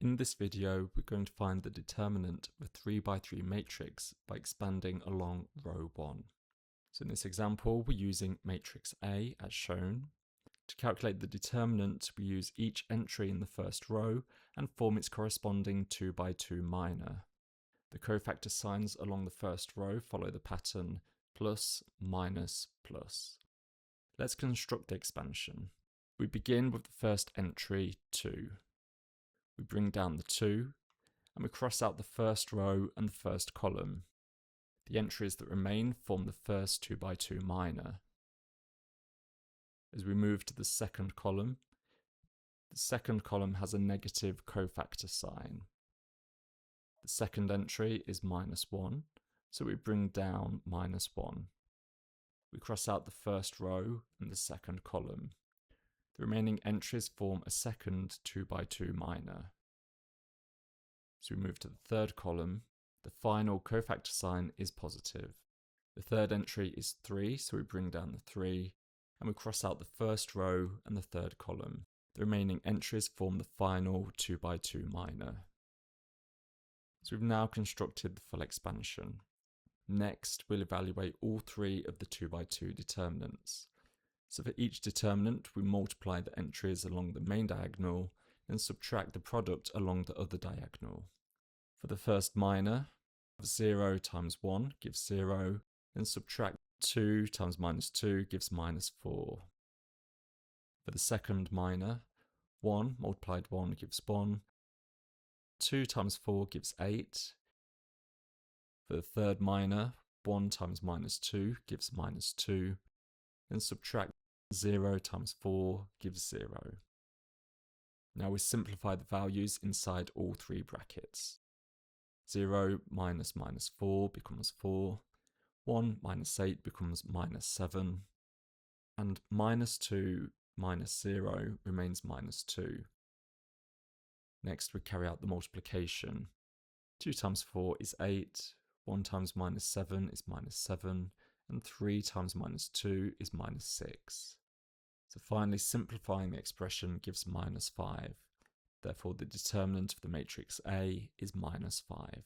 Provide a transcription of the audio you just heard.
In this video, we're going to find the determinant of a 3 by 3 matrix by expanding along row 1. So in this example, we're using matrix A as shown. To calculate the determinant, we use each entry in the first row and form its corresponding 2 by 2 minor. The cofactor signs along the first row follow the pattern plus, minus, plus. Let's construct the expansion. We begin with the first entry, 2. We bring down the 2, and we cross out the first row and the first column. The entries that remain form the first 2 by 2 minor. As we move to the second column has a negative cofactor sign. The second entry is -1, so we bring down -1. We cross out the first row and the second column. The remaining entries form a second 2 by 2 minor. As we move to the third column, the final cofactor sign is positive. The third entry is 3, so we bring down the 3, and we cross out the first row and the third column. The remaining entries form the final 2 by 2 minor. So we've now constructed the full expansion. Next, we'll evaluate all 3 of the 2 by 2 determinants. So for each determinant, we multiply the entries along the main diagonal and subtract the product along the other diagonal. For the first minor, 0 times 1 gives 0, then subtract 2 times -2 gives -4. For the second minor, 1 multiplied 1 gives 1, 2 times 4 gives 8. For the third minor, 1 times -2 gives -2, then subtract 0 times 4 gives 0. Now we simplify the values inside all 3 brackets. 0 minus -4 becomes 4, 1 minus 8 becomes -7, and -2 minus 0 remains -2. Next we carry out the multiplication. 2 times 4 is 8, 1 times -7 is -7, and 3 times -2 is -6. So finally simplifying the expression gives -5. Therefore the determinant of the matrix A is -5.